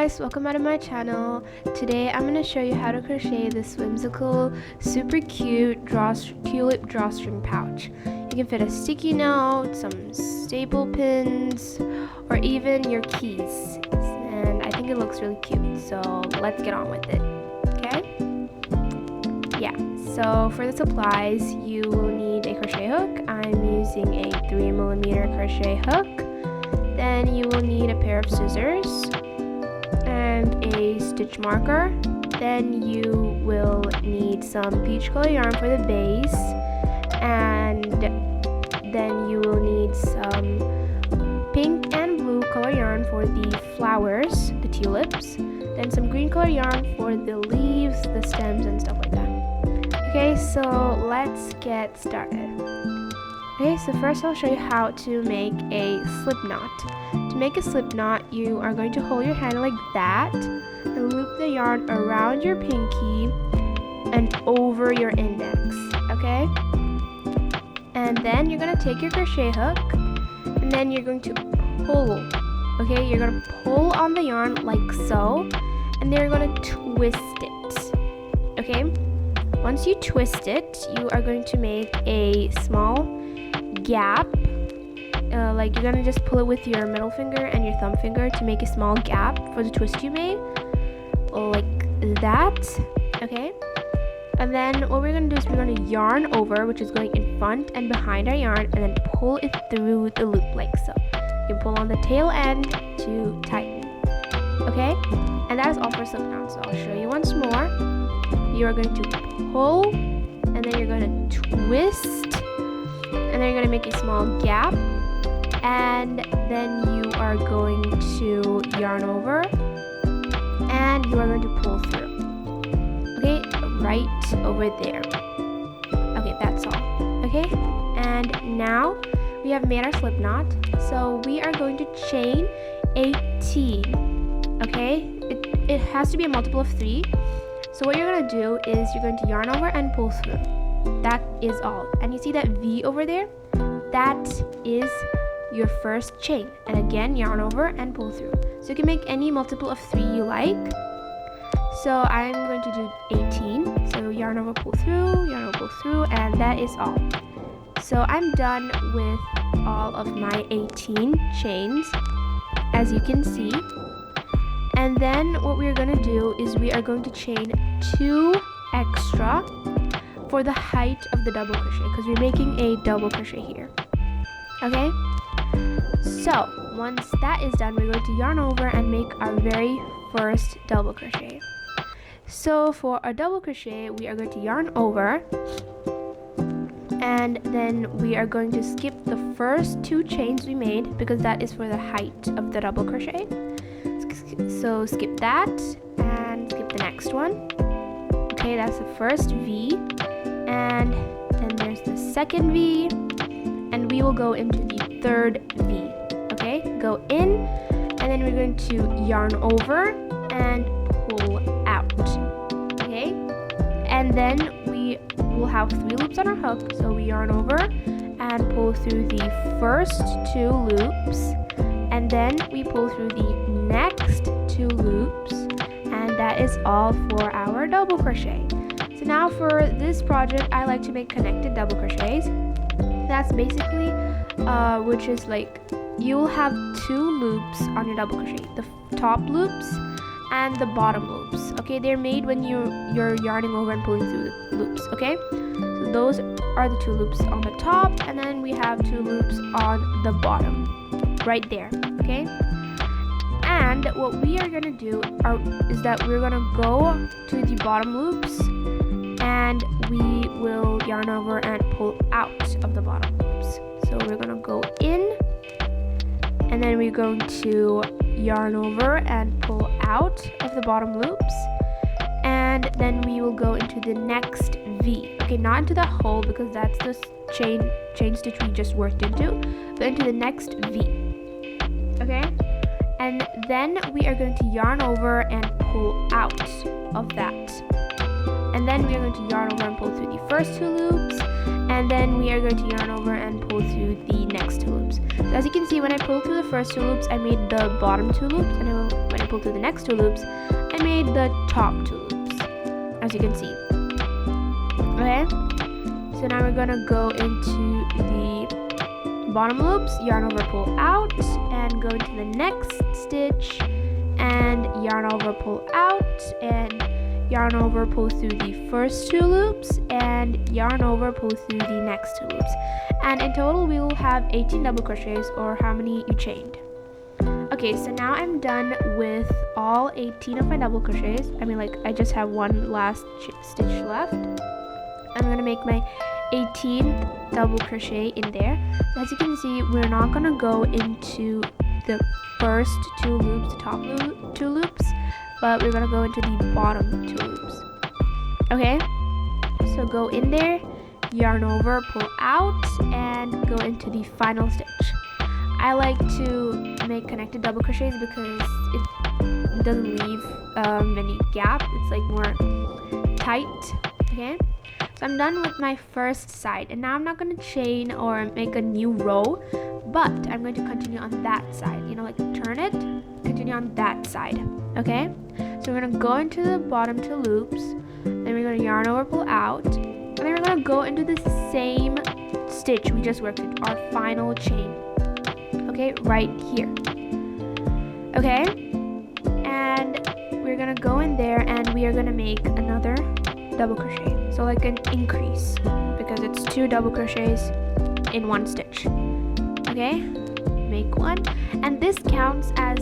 guys, welcome back to my channel. Today I'm going to show you how to crochet this whimsical, super cute tulip drawstring pouch. You can fit a sticky note, some staple pins, or even your keys. And I think it looks really cute, so let's get on with it. Okay? Yeah, so for the supplies, you will need a crochet hook. I'm using a 3mm crochet hook. Then you will need a pair of scissors and a stitch marker. Then you will need some peach color yarn for the base, and then you will need some pink and blue color yarn for the flowers, the tulips, then some green color yarn for the leaves, the stems, and stuff like that. Okay, so let's get started. Okay, so first I'll show you how to make a slip knot. To make a slip knot, you are going to hold your hand like that and loop the yarn around your pinky and over your index, okay? And then you're going to take your crochet hook and then you're going to pull, okay? You're going to pull on the yarn like so, and then you're going to twist it, okay? Once you twist it, you are going to make a small gap, like you're gonna just pull it with your middle finger and your thumb finger to make a small gap for the twist you made, like that, okay? And then what we're gonna do is we're gonna yarn over, which is going in front and behind our yarn, and then pull it through the loop like so. You pull on the tail end to tighten, okay? And that is all for slip knot. So I'll show you once more. You are going to pull, and then you're going to twist, and then you're going to make a small gap, and then you are going to yarn over, and you are going to pull through, okay, right over there. Okay, that's all, okay? And now we have made our slip knot, so we are going to chain 18, okay? It has to be a multiple of 3. So what you're going to do is you're going to yarn over and pull through. That is all. And you see that V over there? That is your first chain. And again, yarn over and pull through. So you can make any multiple of 3 you like. So I'm going to do 18. So yarn over, pull through, and that is all. So I'm done with all of my 18 chains, as you can see. And then what we're going to do is we are going to chain 2 extra for the height of the double crochet, because we're making a double crochet here, okay? So once that is done, we're going to yarn over and make our very first double crochet. So for our double crochet, we are going to yarn over, and then we are going to skip the first 2 chains we made, because that is for the height of the double crochet. So skip that and skip the next one. Okay, that's the first V, and then there's the second V, and we will go into the third V. Okay, go in, and then we're going to yarn over and pull out. Okay, and then we will have 3 loops on our hook, so we yarn over and pull through the first 2 loops, and then we pull through the next 2 loops, and that is all for our double crochet. So now for this project, I like to make connected double crochets. That's basically which is like you'll have 2 loops on your double crochet, the top loops and the bottom loops. Okay, they're made when you're yarning over and pulling through the loops. Okay, so those are the 2 loops on the top, and then we have 2 loops on the bottom right there. Okay, and what we are going to do is that we're going to go to the bottom loops, and we will yarn over and pull out of the bottom loops. So we're going to go in, and then we're going to yarn over and pull out of the bottom loops, and then we will go into the next V. Okay, not into the hole, because that's the chain stitch we just worked into, but into the next V. Okay, and then we are going to yarn over and pull out of that, and then we are going to yarn over and pull through the first 2 loops, and then we are going to yarn over and pull through the next 2 loops. So as you can see, when I pulled through the first 2 loops, I made the bottom 2 loops, and when I and pull through the next 2 loops, I made the top 2 loops, as you can see. Okay, so now we're gonna go into the bottom loops, yarn over, pull out, and go into the next stitch, and yarn over, pull out, and yarn over, pull through the first 2 loops, and yarn over, pull through the next 2 loops. And in total we will have 18 double crochets, or how many you chained. Okay, so now I'm done with all 18 of my double crochets. I mean, like, I just have one last stitch left. I'm gonna make my 18th double crochet in there. So as you can see, we're not gonna go into the first 2 loops, the top 2 loops, but we're gonna go into the bottom 2 loops. Okay, so go in there, yarn over, pull out, and go into the final stitch. I like to make connected double crochets because it doesn't leave any gap. It's like more tight. Okay, so I'm done with my first side, and now I'm not going to chain or make a new row, but I'm going to continue on that side. You know, like turn it, continue on that side. Okay, so we're going to go into the bottom 2 loops, then we're going to yarn over, pull out, and then we're going to go into the same stitch we just worked with, our final chain. Okay, right here. Okay, and we're gonna go in there and we are gonna make another double crochet, so like an increase, because it's 2 double crochets in 1 stitch. Okay, make 1, and this counts as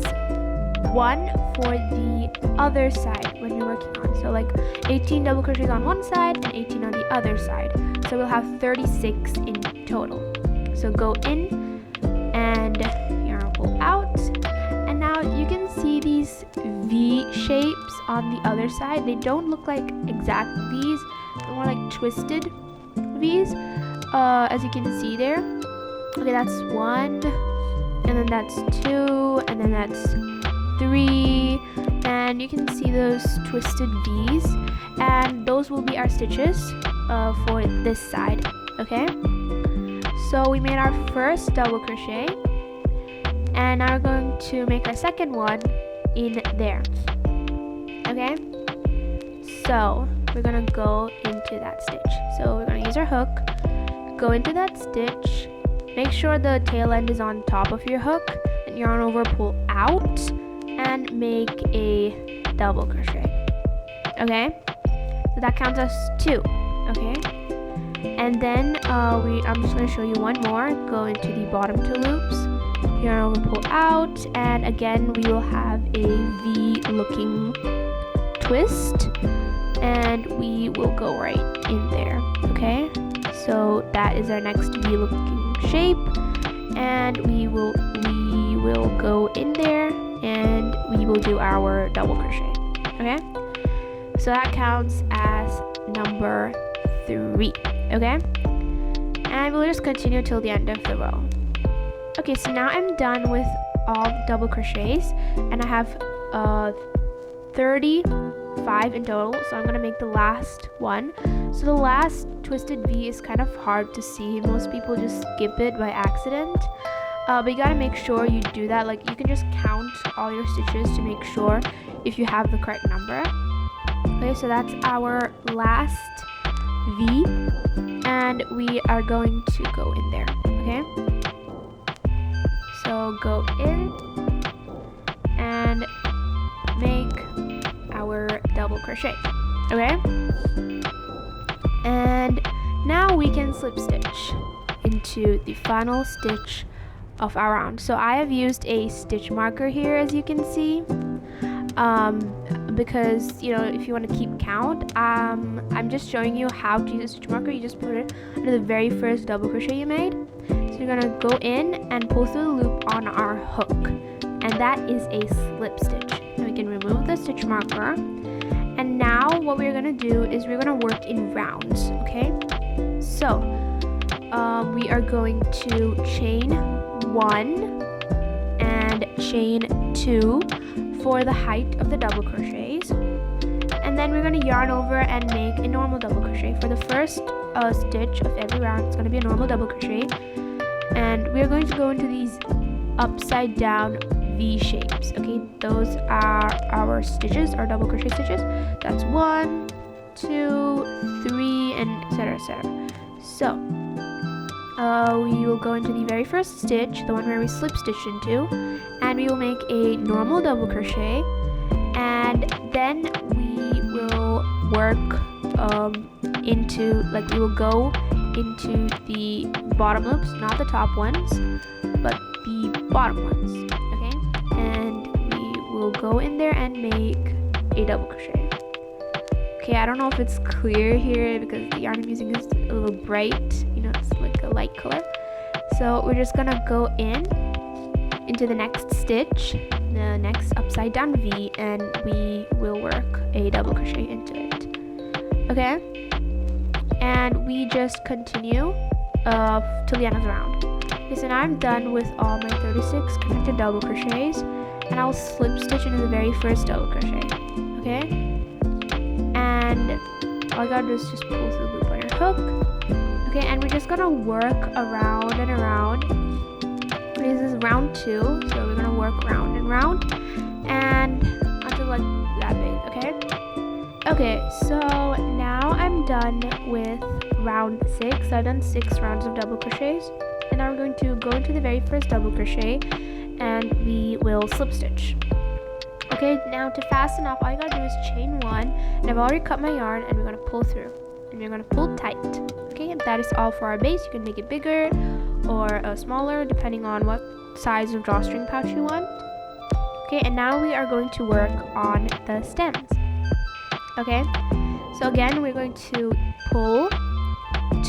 1 for the other side when you're working on. So like 18 double crochets on one side and 18 on the other side, so we'll have 36 in total. So go in and yarn, pull out, and now you can see these V shapes on the other side. They don't look like exact V's, they're more like twisted V's, as you can see there. Okay, that's 1, and then that's 2, and then that's 3, and you can see those twisted V's, and those will be our stitches for this side. Okay, so we made our first double crochet, and now we're going to make our second one in there. Okay, so we're gonna go into that stitch. So we're gonna use our hook, go into that stitch, make sure the tail end is on top of your hook, and yarn over, pull out, and make a double crochet. Okay, so that counts as 2. Okay, and then I'm just going to show you one more. Go into the bottom 2 loops, yarn over, pull out, and again we will have a V looking twist, and we will go right in there. Okay, so that is our next V looking shape, and we will go in there and we will do our double crochet. Okay, so that counts as number 3. Okay, and we'll just continue till the end of the row. Okay, so now I'm done with all double crochets, and I have 35 in total, so I'm gonna make the last one. So the last twisted V is kind of hard to see. Most people just skip it by accident, but you gotta make sure you do that. Like, you can just count all your stitches to make sure if you have the correct number. Okay, so that's our last V, and we are going to go in there. Okay, so go in and make our double crochet. Okay, and now we can slip stitch into the final stitch of our round. So I have used a stitch marker here, as you can see, because, you know, if you want to keep count, I'm just showing you how to use a stitch marker. You just put it under the very first double crochet you made. So you're gonna go in and pull through the loop on our hook, and that is a slip stitch. And we can remove the stitch marker, and now what we're gonna do is we're gonna work in rounds. Okay, so we are going to chain 1 and chain 2 for the height of the double crochets, and then we're going to yarn over and make a normal double crochet. For the first stitch of every round, it's going to be a normal double crochet, and we're going to go into these upside down V shapes. Okay, those are our stitches, our double crochet stitches. That's 1, 2, 3, and etc, etc. So we will go into the very first stitch, the one where we slip stitch into, and we will make a normal double crochet, and then we will work we will go into the bottom loops, not the top ones, but the bottom ones. Okay, and we will go in there and make a double crochet. Okay, I don't know if it's clear here because the yarn I'm using is a little bright, you know, it's like a light color. So we're just gonna go into the next stitch, the next upside down V, and we will work a double crochet into it. Okay, and we just continue till the end of the round. Okay, so now I'm done with all my 36 connected double crochets, and I'll slip stitch into the very first double crochet. Okay, and all you gotta do is just pull through the loop on your hook. Okay, and we're just gonna work around and around. This is round 2, so we're gonna work round and round and until like that big. Okay, so now I'm done with round 6. I've done 6 rounds of double crochets, and now we're going to go into the very first double crochet and we will slip stitch. Okay, now to fasten up, all you gotta do is chain 1, and I've already cut my yarn, and we're gonna pull through, and you're gonna pull tight. Okay, and that is all for our base. You can make it bigger or smaller depending on what size of drawstring pouch you want. Okay, and now we are going to work on the stems. Okay, so again we're going to pull,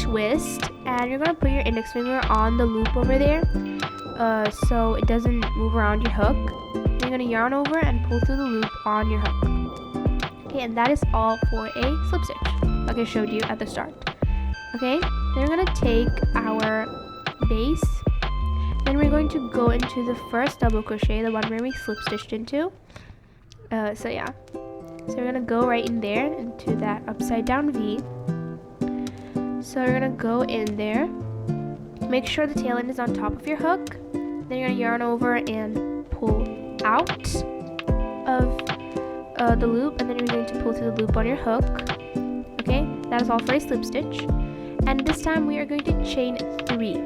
twist, and you're gonna put your index finger on the loop over there so it doesn't move around your hook. You're gonna yarn over and pull through the loop on your hook. Okay, and that is all for a slip stitch, like I showed you at the start. Okay, then we're gonna take our base, then we're going to go into the first double crochet, the one where we slip stitched into. So we're gonna go right in there into that upside down V. So we're gonna go in there, make sure the tail end is on top of your hook, then you're gonna yarn over and pull out of the loop, and then you're going to pull through the loop on your hook. Okay, that is all for a slip stitch, and this time we are going to chain 3.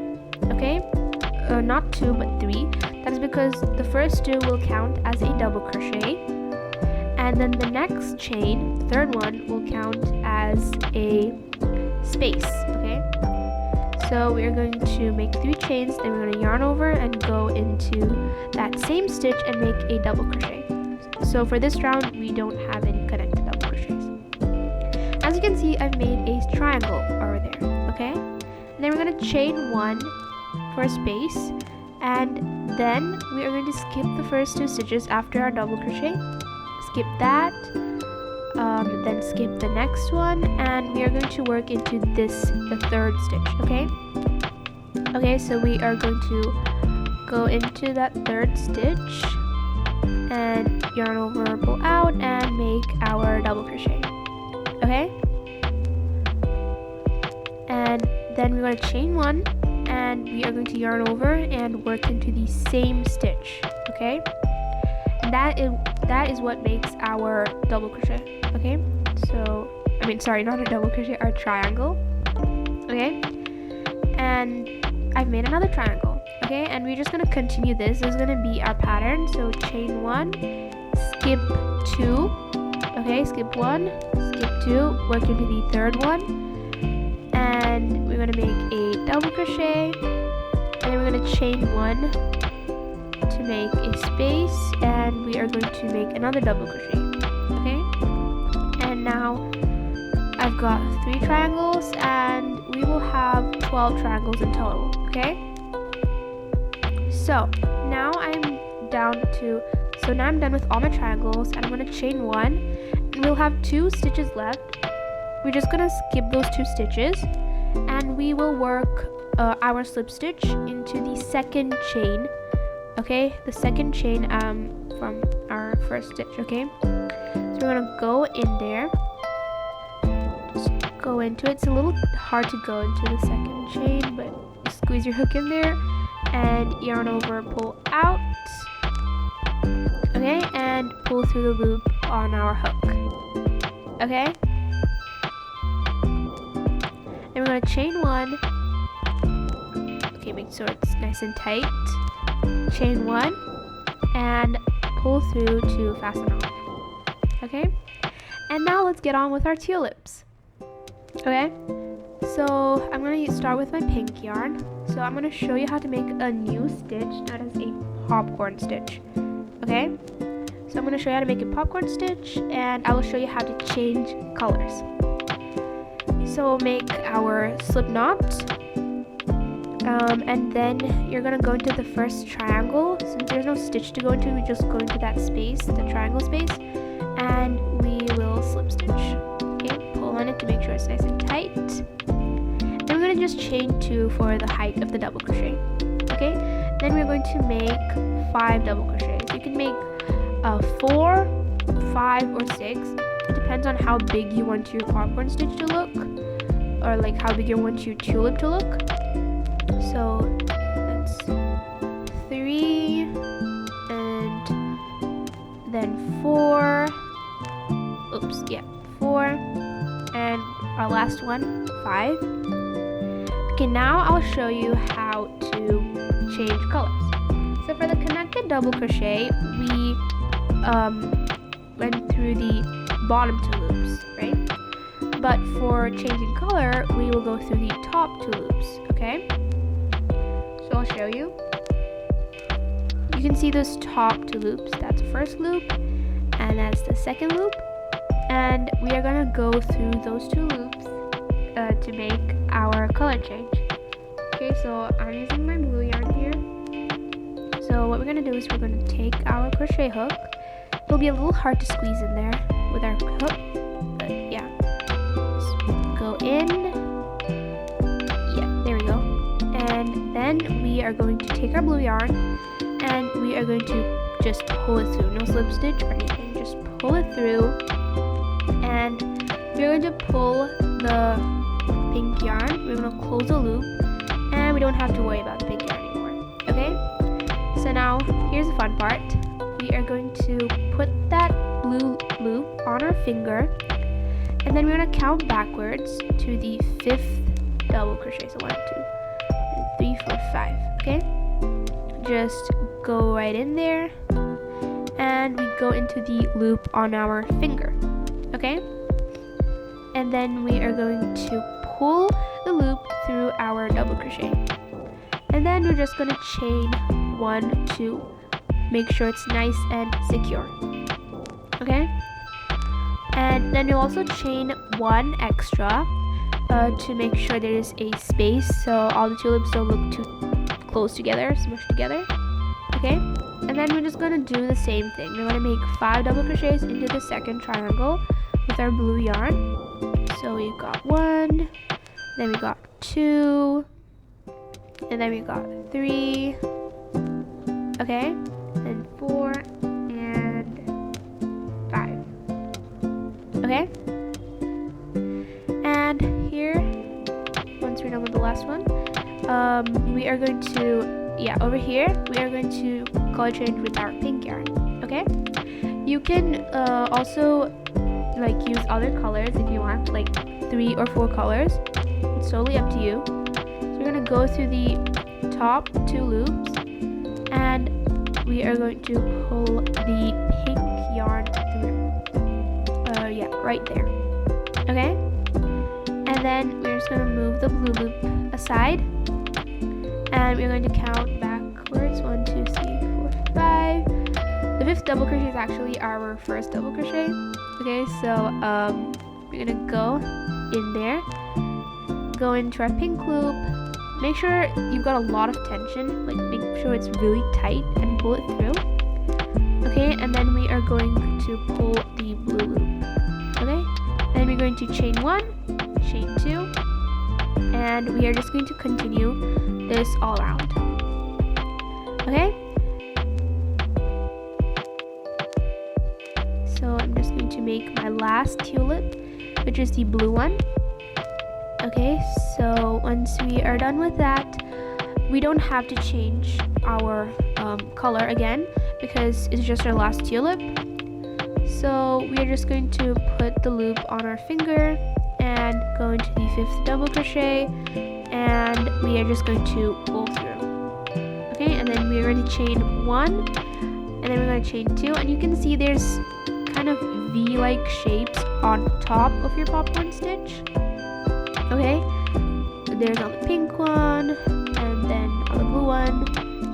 Okay, not 2 but 3. That is because the first 2 will count as a double crochet, and then the next chain, the third one, will count as a space. Okay, so we are going to make 3 chains, then we're going to yarn over and go into that same stitch and make a double crochet. So for this round we don't have any connected double crochets. As you can see, I've made a triangle over there. Okay, and then we're going to chain 1 for a space, and then we are going to skip the first 2 stitches after our double crochet. Skip that, then skip the next one, and we are going to work into the third stitch. Okay, so we are going to go into that third stitch and yarn over, pull out, and make our double crochet. Okay, and then we're going to chain 1, and we are going to yarn over and work into the same stitch. Okay, and that is what makes our double crochet. Okay, so not a double crochet, our triangle. Okay, and I've made another triangle. Okay, and we're just going to continue this. This is going to be our pattern. So chain 1, skip 2. Okay, skip 1, skip 2, work into the third one, and we're going to make a double crochet, and then we're going to chain 1 to make a space, and we are going to make another double crochet. Okay, and now I've got 3 triangles, and we will have 12 triangles in total. Okay, so now I'm done with all my triangles, and I'm going to chain 1, and we'll have 2 stitches left. We're just going to skip those 2 stitches, and we will work our slip stitch into the second chain. Okay, the second chain from our first stitch. Okay, so we're gonna go in there, just go into it. It's a little hard to go into the second chain, but squeeze your hook in there and yarn over, pull out, Okay, and pull through the loop on our hook. Okay, and we're going to chain 1. Okay, make sure it's nice and tight. Chain 1 and pull through to fasten off. Okay, and now let's get on with our tulips. Okay, so I'm going to start with my pink yarn. So I'm going to show you how to make a new stitch that is a popcorn stitch. Okay, so I'm going to show you how to make a popcorn stitch, and I will show you how to change colors. So we'll make our slip knot, and then you're going to go into the first triangle. Since there's no stitch to go into, we just go into that space, the triangle space, and we will slip stitch. Okay, pull on it to make sure it's nice and tight. Then we're going to just chain 2 for the height of the double crochet. Okay, then we're going to make 5 double crochets. You can make 4, 5, or 6. It depends on how big you want your popcorn stitch to look, or like how big you want your tulip to look. So that's 3, and then 4. Oops, yeah, 4, and our last one, 5. Okay, now I'll show you how to change colors. So for the connected double crochet, we went through the bottom 2 loops, right? But for changing color, we will go through the top 2 loops, okay? So I'll show you. You can see those top 2 loops. That's the first loop, and that's the second loop. And we are gonna go through those 2 loops to make our color change. Okay, so I'm using my blue yarn here. So what we're gonna do is we're gonna take our crochet hook. It'll be a little hard to squeeze in there with our hook, but yeah. Just go in. Yeah, there we go. And then we are going to take our blue yarn, and we are going to just pull it through. No slip stitch or anything. Just pull it through, and we're going to pull the pink yarn. We're going to close the loop, and we don't have to worry about the pink yarn anymore. Okay? So now here's the fun part. We are going to put that blue loop on our finger, and then we're going to count backwards to the 5th double crochet. So 1, 2, 3, 4, 5. Okay? Just go right in there, and we go into the loop on our finger. Okay? And then we are going to pull the loop through our double crochet. And then we're just going to chain 1, 2. Make sure it's nice and secure. Okay? And then you'll also chain 1 extra to make sure there is a space so all the tulips don't look too close together, smushed together. Okay? And then we're just going to do the same thing. We're going to make 5 double crochets into the second triangle with our blue yarn. So we've got 1, then we got 2, and then we got 3, okay, and 4, and 5, okay. And here, once we're done with the last one, we are going to, over here, we are going to color change with our pink yarn, okay. You can also like use other colors if you want, like 3 or 4 colors. It's totally up to you. So we're going to go through the top 2 loops, and we are going to pull the pink yarn through. Right there. Okay? And then we're just going to move the blue loop aside, and we're going to count backwards. 1, 2, 3, 4, 5. The 5th double crochet is actually our first double crochet. Okay, so we're gonna go in there, go into our pink loop, make sure you've got a lot of tension, like make sure it's really tight and pull it through. Okay, and then we are going to pull the blue loop. Okay, then we're going to chain 1, chain 2, and we are just going to continue this all around. Okay? So I'm just going to make my last tulip, which is the blue one. Okay, so once we are done with that, we don't have to change our color again, because it's just our last tulip. So we are just going to put the loop on our finger and go into the 5th double crochet, and we are just going to pull through. Okay, and then we're going to chain 1, and then we're going to chain 2, and you can see there's kind of V-like shapes on top of your popcorn stitch. Okay, there's on the pink one, and then on the blue one.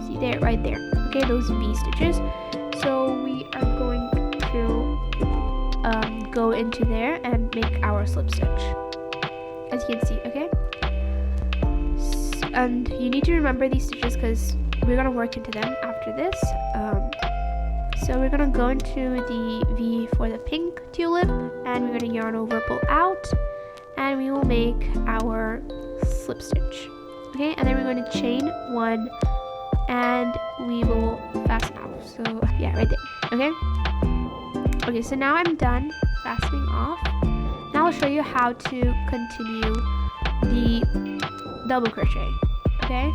See there, right there. Okay, those V stitches. So we are going to go into there and make our slip stitch, as you can see. Okay, and you need to remember these stitches because we're gonna work into them after this. So we're gonna go into the V for the pink tulip, and we're gonna yarn over, pull out, and we will make our slip stitch. Okay, and then we're going to chain 1, and we will fasten off. So yeah, right there. Okay, so now I'm done fastening off. Now I'll show you how to continue the double crochet. Okay,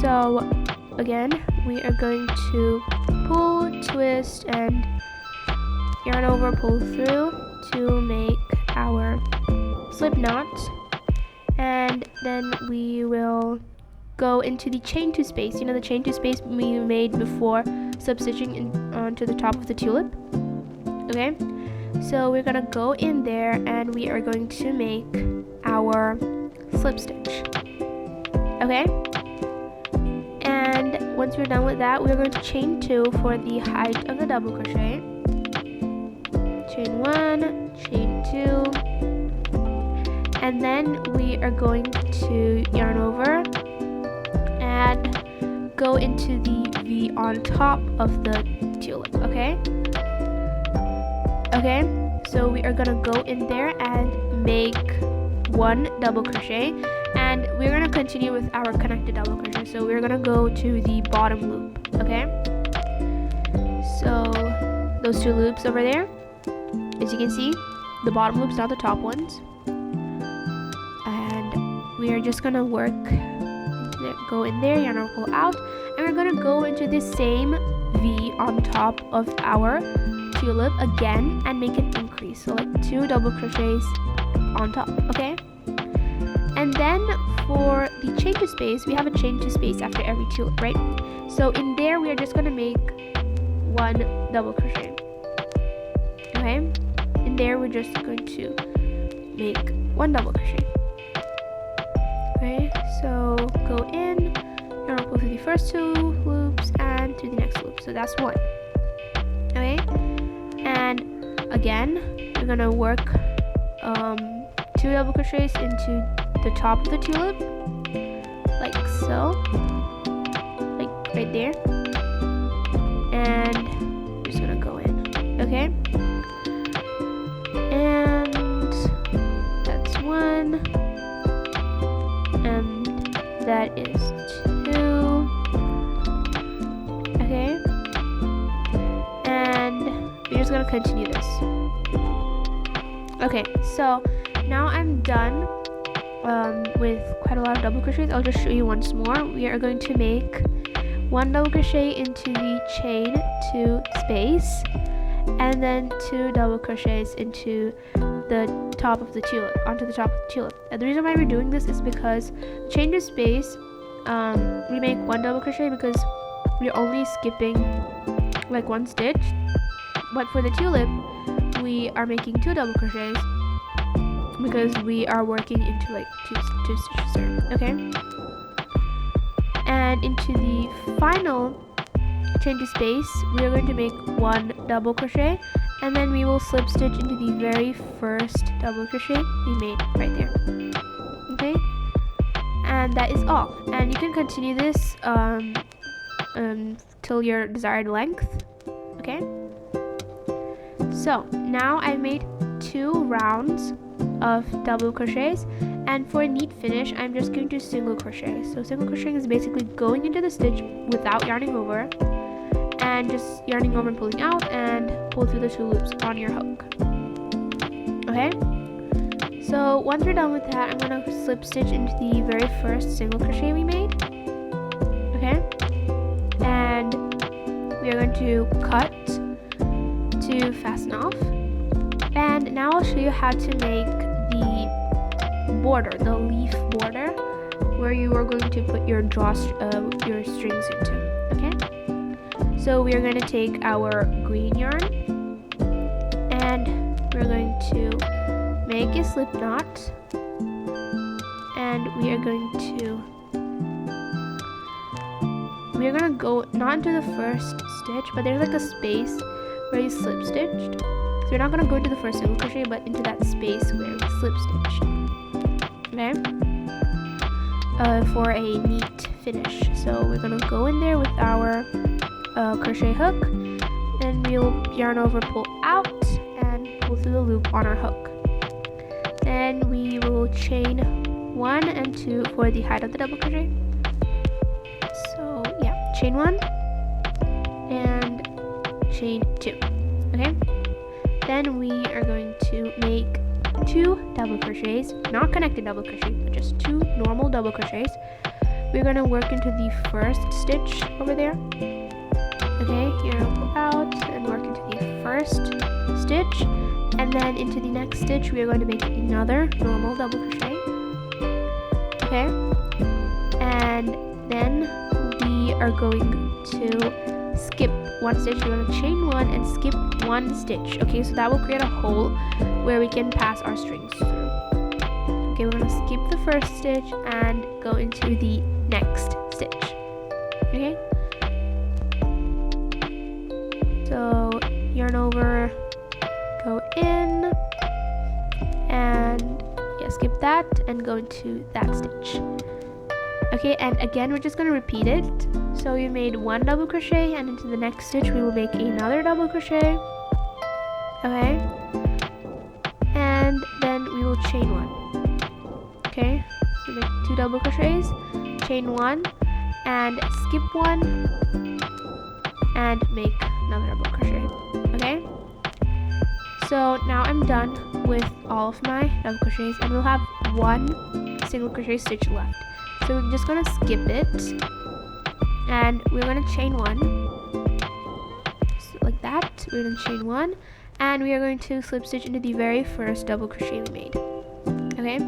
so again, we are going to pull, twist, and yarn over, pull through to make our slip knot, and then we will go into the chain 2 space. You know, the chain 2 space we made before slip stitching onto the top of the tulip. Okay, so we're gonna go in there and we are going to make our slip stitch. Okay, and once we're done with that, we're going to chain 2 for the height of the double crochet. Chain 1, chain 2, and then we are going to yarn over and go into the V on top of the tulip. Okay, so we are gonna go in there and make 1 double crochet, and we're gonna continue with our connected double crochet. So we're gonna go to the bottom loop. Okay, so those 2 loops over there, as you can see, the bottom loops, not the top ones. And we are just gonna work, go in there, yarn over, pull out, and we're gonna go into the same V on top of our tulip again and make an increase. So like 2 double crochets on top. Okay, and then for the chain 2 space, we have a chain 2 space after every tulip, right? So in there, we are just gonna make 1 double crochet. Okay, in there we're just going to make 1 double crochet. Okay, so go in, yarn over through the first 2 loops and to the next loop. So that's 1. Okay, and again we're gonna work 2 double crochets into the top of the tulip, like so, like right there, and we're just gonna go in. Okay, and that's 1, and that is 2. Okay, and we're just gonna continue this. Okay, so now I'm done with quite a lot of double crochets. I'll just show you once more. We are going to make 1 double crochet into the chain 2 space, and then 2 double crochets into the top of the tulip, onto the top of the tulip. And the reason why we're doing this is because chain 2 space, we make 1 double crochet because we're only skipping like 1 stitch, but for the tulip we are making 2 double crochets because we are working into like two stitches there. Okay, and into the final chain 2 space, we are going to make 1 double crochet, and then we will slip stitch into the very first double crochet we made right there. Okay, and that is all, and you can continue this till your desired length. Okay, so now I've made 2 rounds of double crochets, and for a neat finish I'm just going to single crochet. So single crocheting is basically going into the stitch without yarning over, and just yarning over and pulling out, and pull through the 2 loops on your hook. Okay, so once we're done with that, I'm going to slip stitch into the very first single crochet we made. Okay, we are going to cut to fasten off. And now I'll show you how to make the border, the leaf border, where you are going to put your strings into. Okay? So we are going to take our green yarn and we're going to make a slip knot, and we are going to go not into the first stitch, but there's like a space where you slip stitched. So you're not going to go into the first single crochet, but into that space where we slip stitched. Okay? For a neat finish. So we're going to go in there with our crochet hook, and we'll yarn over, pull out, and pull through the loop on our hook. Then we will chain 1 and 2 for the height of the double crochet. So yeah, chain 1 and chain 2. Okay? Then we are going to make 2 double crochets, not connected double crochets, but just 2 normal double crochets. We're going to work into the first stitch over there. Okay, here I'll pull out and work into the first stitch, and then into the next stitch we are going to make another normal double crochet. Okay, and then we are going to skip 1 stitch. We're going to chain 1 and skip 1 stitch. Okay, so that will create a hole where we can pass our strings through. Okay, we're going to skip the first stitch and go into the next stitch. Okay, so yarn over, go in, and yeah, skip that and go into that stitch. Okay, and again we're just going to repeat it. So you made 1 double crochet, and into the next stitch we will make another double crochet. Okay, and then we will chain 1. Okay, so make 2 double crochets, chain 1 and skip 1 and make another double crochet. Okay, so now I'm done with all of my double crochets, and we'll have 1 single crochet stitch left. So we're just going to skip it, and we're going to chain 1, so like that. We're going to chain 1, and we are going to slip stitch into the very first double crochet we made. Okay,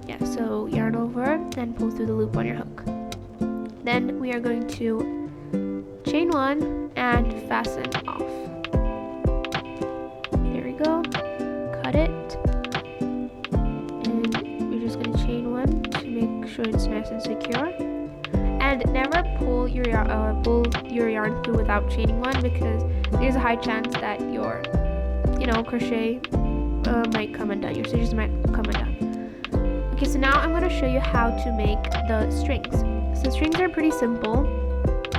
yeah, so yarn over and pull through the loop on your hook. Then we are going to chain 1 and fasten off. There we go, cut it, and we're just going to chain 1 to make sure it's nice and secure. And never pull your yarn through without chaining 1, because there's a high chance that your crochet might come undone. Your stitches might come undone. Okay, so now I'm going to show you how to make the strings. So strings are pretty simple.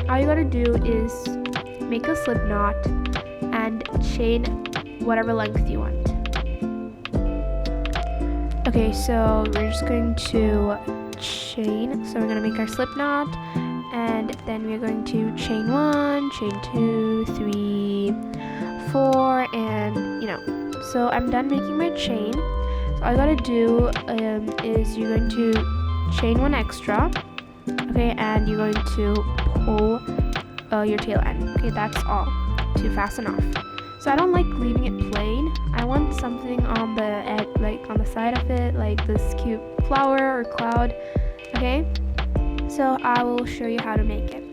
All you gotta do is make a slip knot and chain whatever length you want. Okay, so we're just going to chain. So we're going to make our slip knot, and then we're going to chain 1, chain 2, 3, 4, and so I'm done making my chain. So all you gotta do is you're going to chain 1 extra, okay, and you're going to pull your tail end. Okay, that's all to fasten off. So I don't like leaving it plain. I want something on the edge, like on the side of it, like this cute flower or cloud. Okay, so I will show you how to make it.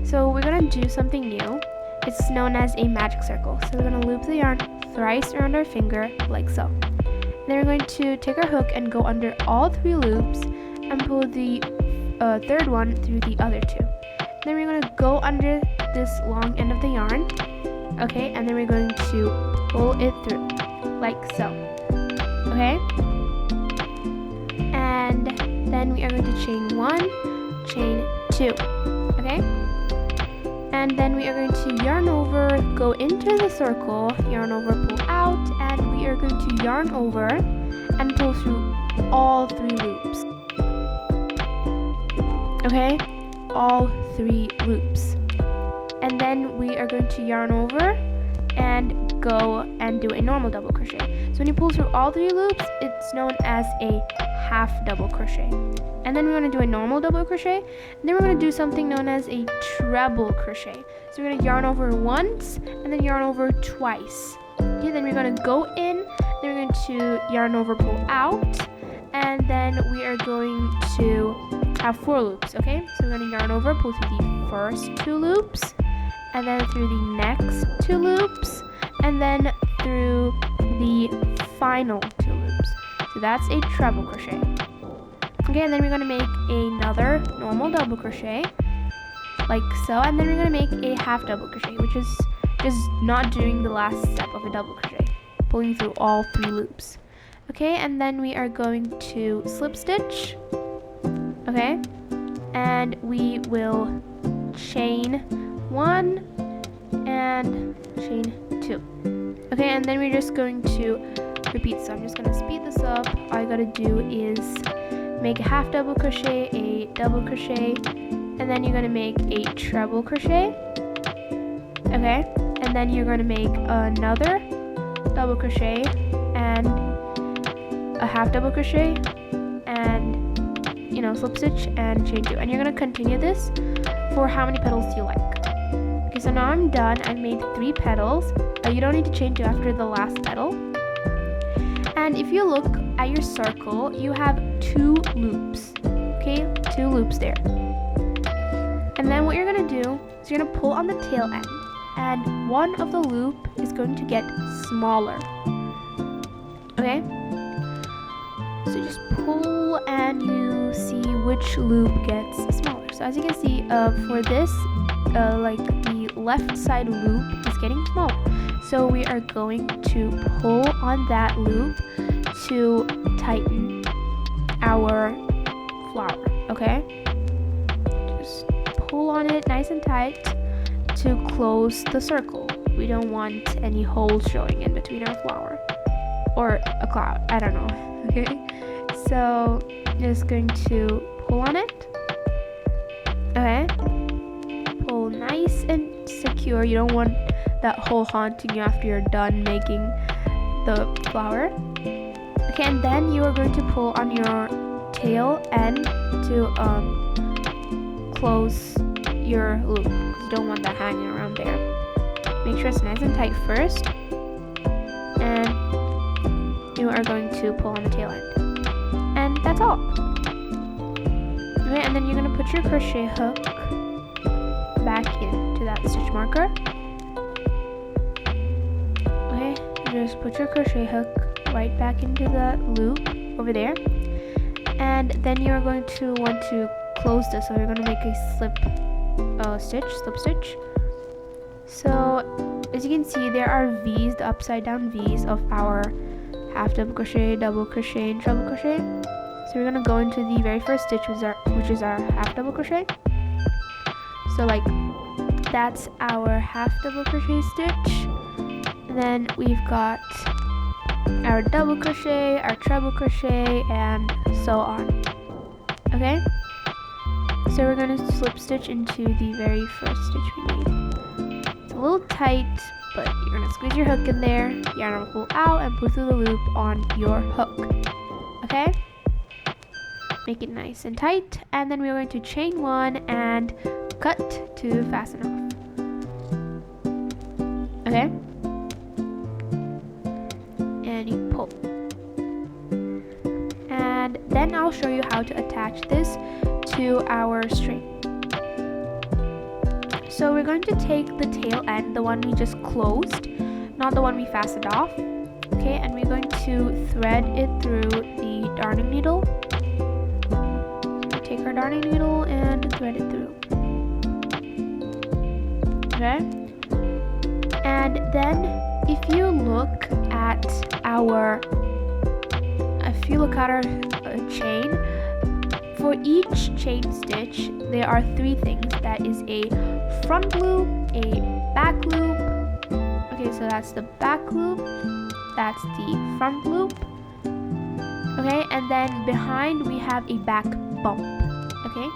So we're gonna do something new. It's known as a magic circle. So we're gonna loop the yarn thrice around our finger, like so. Then we're going to take our hook and go under all 3 loops and pull the 3rd one through the other 2. Then we're going to go under this long end of the yarn, okay, and then we're going to pull it through, like so, okay, and then we are going to chain 1, chain 2, okay, and then we are going to yarn over, go into the circle, yarn over, pull out, and we are going to yarn over and pull through all 3 loops, okay, all 3 loops, and then we are going to yarn over and go and do a normal double crochet. So when you pull through all 3 loops, it's known as a half double crochet. And then we're going to do a normal double crochet, and then we're going to do something known as a treble crochet. So we're going to yarn over once and then yarn over twice. Okay, then we're going to go in, then we're going to yarn over, pull out, and then we are going to have 4 loops. Okay, so we're going to yarn over, pull through the first 2 loops, and then through the next 2 loops, and then through the final 2 loops. So that's a treble crochet. Okay, and then we're going to make another normal double crochet, like so, and then we're going to make a half double crochet, which is just not doing the last step of a double crochet, pulling through all 3 loops. Okay, and then we are going to slip stitch. Okay, and we will chain 1 and chain 2. Okay, and then we're just going to repeat. So I'm just going to speed this up. All you got to do is make a half double crochet, a double crochet, and then you're going to make a treble crochet. Okay, and then you're going to make another double crochet and a half double crochet and slip stitch and chain 2, and you're going to continue this for how many petals do you like. Okay, so now I'm done. I've made 3 petals. You don't need to chain 2 after the last petal. And if you look at your circle, you have 2 loops. Okay, 2 loops there. And then what you're going to do is you're going to pull on the tail end, and one of the loop is going to get smaller. Okay, so just pull and you see which loop gets smaller. So as you can see, for this, like the left side loop is getting smaller. So we are going to pull on that loop to tighten our flower. Okay, just pull on it nice and tight to close the circle. We don't want any holes showing in between our flower or a cloud, I don't know. Okay, so just going to pull on it. Okay, pull nice and secure. You don't want that hole haunting you after you're done making the flower. Okay, and then you are going to pull on your tail end to close your loop, because you don't want that hanging around there. Make sure it's nice and tight first, and you are going to pull on the tail end, and that's all. Okay, and then you're going to put your crochet hook back into that stitch marker. Okay, just put your crochet hook right back into the loop over there, and then you're going to want to close this. So you're going to make a slip stitch. So as you can see, there are V's, the upside down V's of our half double crochet, double crochet, and treble crochet. So we're going to go into the very first stitch, which is our half double crochet. So like that's our half double crochet stitch. And then we've got our double crochet, our treble crochet, and so on. Okay, so we're going to slip stitch into the very first stitch we made. It's a little tight, but you're going to squeeze your hook in there, yarn over, pull out, and pull through the loop on your hook. Okay, make it nice and tight, and then we're going to chain 1 and cut to fasten off. Okay, and you pull, and then I'll show you how to attach this to our string. So we're going to take the tail end, the one we just closed, not the one we fastened off. Okay, and we're going to thread it through the darning needle. Take our darning needle and thread it through. Okay, and then if you look at our chain, for each chain stitch there are 3 things. That is a front loop, a back loop. Okay, so that's the back loop, that's the front loop. Okay, and then behind we have a back bump. Okay,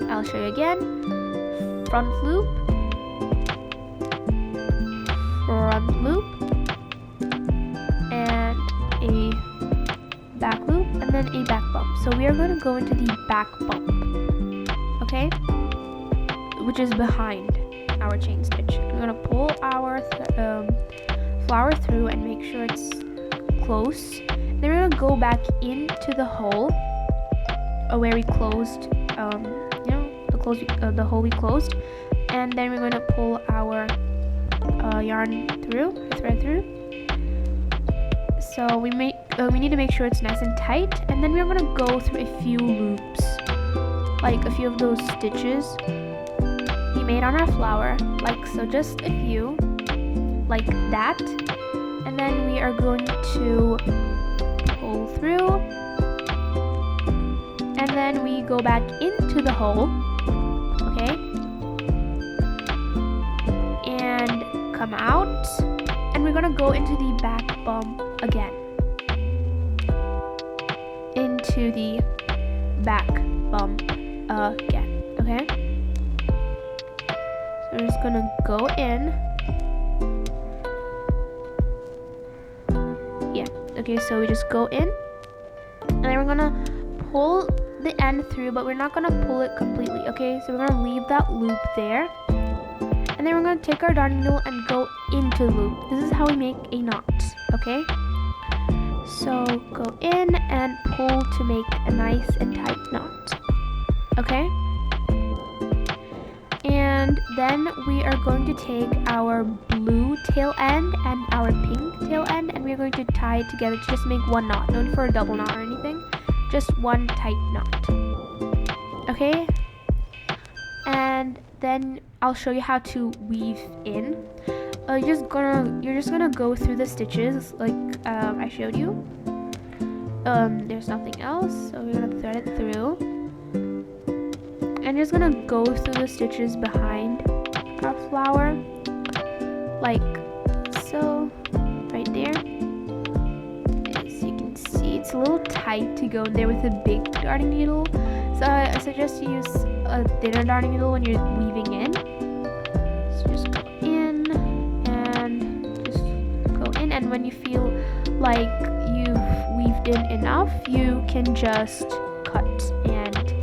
I'll show you again. Front loop, front loop, and a back loop and then a back bump. So we are going to go into the back bump, okay, which is behind our chain stitch. We're going to pull our flower through and make sure it's close. Then we're going to go back into the hole where we closed, the hole we closed, and then we're going to pull our yarn through, thread through. So we need to make sure it's nice and tight, and then we're going to go through a few loops, like a few of those stitches we made on our flower, like so, just a few, like that. And then we are going to pull through, and then we go back into the hole, okay, and come out, and we're gonna go into the back bump again, into the back bump again, okay. So we're just gonna go in. Okay, so we just go in, and then we're gonna pull the end through, but we're not gonna pull it completely, okay? So we're gonna leave that loop there, and then we're gonna take our darning needle and go into the loop. This is how we make a knot, okay? So go in and pull to make a nice and tight knot, okay? And then we are going to take our blue tail end and our pink tail end, and we're going to tie it together to just make one knot. No need for a double knot or anything, just one tight knot, okay? And then I'll show you how to weave in. You're just gonna go through the stitches like I showed you. There's nothing else, so we're gonna thread it through. And you're just gonna go through the stitches behind our flower, like so, right there. As you can see, it's a little tight to go in there with a big darning needle, so I suggest you use a thinner darning needle when you're weaving in. So just go in, and when you feel like you've weaved in enough, you can just cut and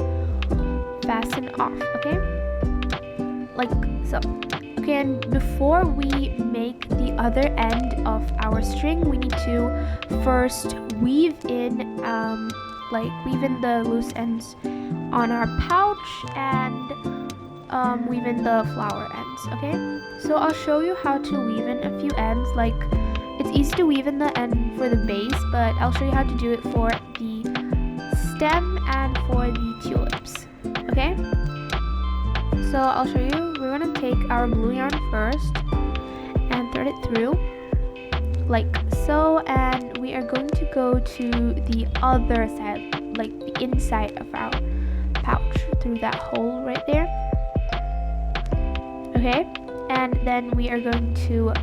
fasten off, okay, like so. Okay, and before we make the other end of our string, we need to first weave in the loose ends on our pouch and weave in the flower ends, okay? So I'll show you how to weave in a few ends. Like, it's easy to weave in the end for the base, but I'll show you how to do it for the stem and for the tulips, okay? So I'll show you. We're going to take our blue yarn first and thread it through like so, and we are going to go to the other side, like the inside of our pouch, through that hole right there, okay? And then we are going to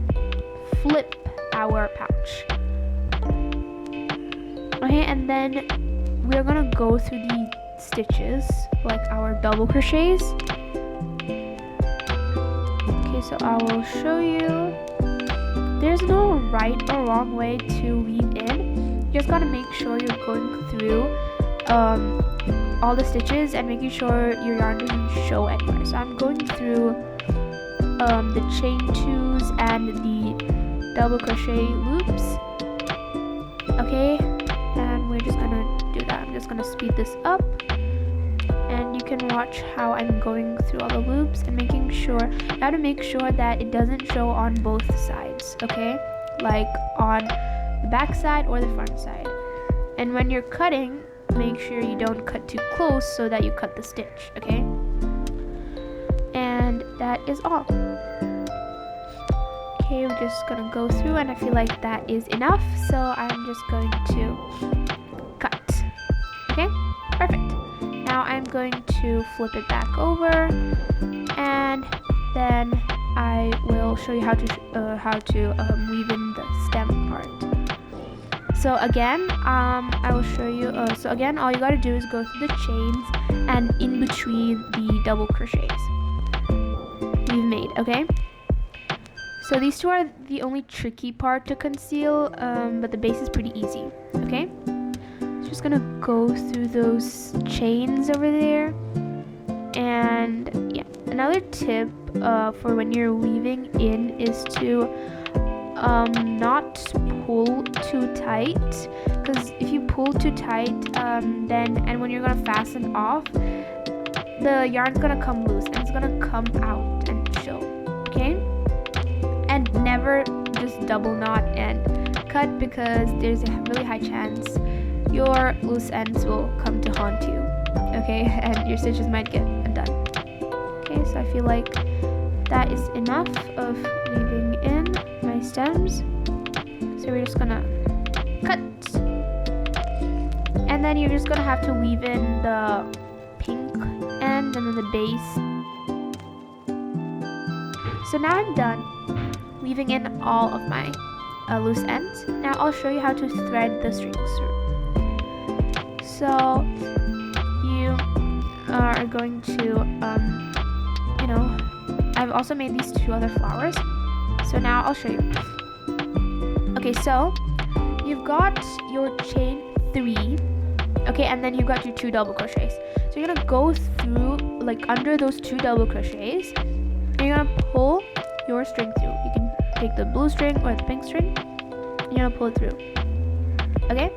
flip our pouch, okay? And then we're going to go through the stitches, like our double crochets. So I will show you. There's no right or wrong way to weave in. You just gotta make sure you're going through all the stitches and making sure your yarn doesn't show anywhere. So I'm going through the chain 2s and the double crochet loops, okay? And we're just gonna do that. I'm just gonna speed this up, and you can watch how I'm going through all the loops and making sure, you have to make sure that it doesn't show on both sides, okay? Like on the back side or the front side. And when you're cutting, make sure you don't cut too close so that you cut the stitch, okay? And that is all. Okay, we're just gonna go through, and I feel like that is enough, so I'm just going to cut, okay? Perfect. Now I'm going to flip it back over, and then I will show you how to weave in the stem part. So again, I will show you. So again, all you gotta do is go through the chains and in between the double crochets we've made. Okay. So these two are the only tricky part to conceal, but the base is pretty easy, okay? So just gonna go through those chains over there. And yeah, another tip for when you're weaving in is to not pull too tight, because if you pull too tight, then when you're gonna fasten off, the yarn's gonna come loose and it's gonna come out and show, okay? And never just double knot and cut, because there's a really high chance your loose ends will come to haunt you, okay? And your stitches might get undone. Okay, so I feel like that is enough of weaving in my stems. So we're just gonna cut, and then you're just gonna have to weave in the pink end and then the base. So now I'm done weaving in all of my loose ends. Now I'll show you how to thread the strings through. So you are going to, I've also made these two other flowers. So now I'll show you. Okay, so you've got your chain 3, okay, and then you've got your 2 double crochets. So you're gonna go through, like, under those 2 double crochets, and you're gonna pull your string through. You can take the blue string or the pink string, and you're gonna pull it through, okay?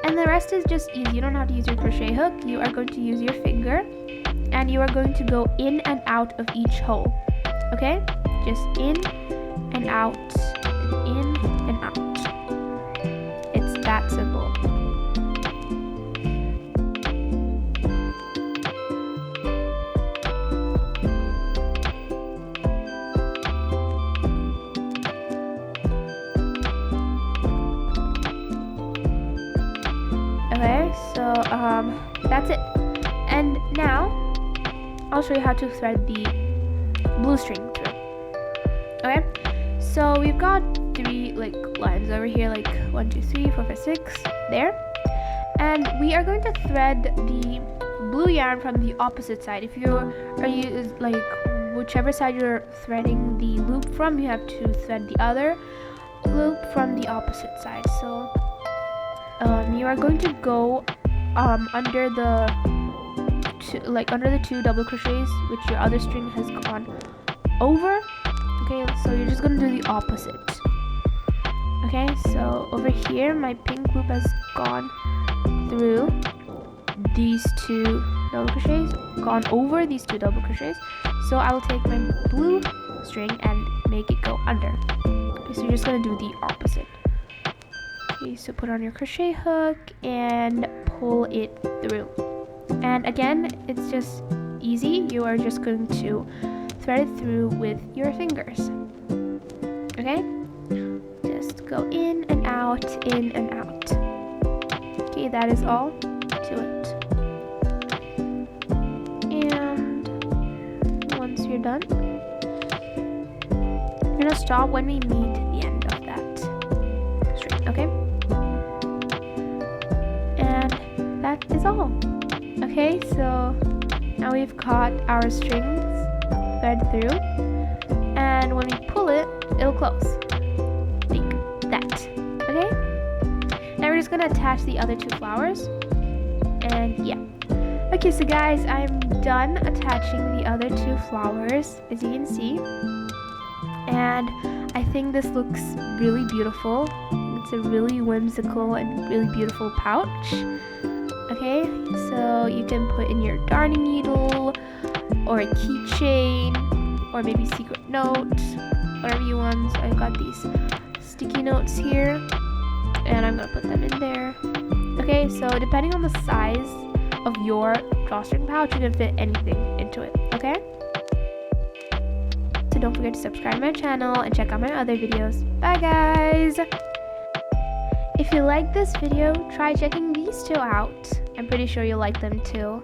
And the rest is just easy. You don't have to use your crochet hook. You are going to use your finger, and you are going to go in and out of each hole, okay? Just in and out, in and out. It's that simple. Okay, so that's it. And now I'll show you how to thread the blue string through. Okay, so we've got 3 like lines over here, like 1, 2, 3, 4, 5, 6 there, and we are going to thread the blue yarn from the opposite side. If you like whichever side you're threading the loop from, you have to thread the other loop from the opposite side. So you are going to go under the 2 double crochets which your other string has gone over. Okay, so you're just gonna do the opposite. Okay, so over here my pink loop has gone through these 2 double crochets, gone over these 2 double crochets. So I will take my blue string and make it go under. Okay, so you're just gonna do the opposite. Okay, so put on your crochet hook and pull it through. And again, it's just easy. You are just going to thread it through with your fingers. Okay? Just go in and out, in and out. Okay, that is all to it. And once you're done, you're gonna stop when we meet the end of that string, okay? And that is all. Okay, so now we've got our strings thread through, and when we pull it, it'll close like that. Okay, now we're just gonna attach the other 2 flowers, and yeah. Okay, so guys, I'm done attaching the other 2 flowers, as you can see, and I think this looks really beautiful. It's a really whimsical and really beautiful pouch. Okay, so you can put in your darning needle, or a keychain, or maybe secret notes, whatever you want. So I've got these sticky notes here, and I'm gonna put them in there. Okay, so depending on the size of your drawstring pouch, you can fit anything into it, okay? So don't forget to subscribe to my channel and check out my other videos. Bye guys! If you like this video, try checking these 2 out. I'm pretty sure you'll like them too.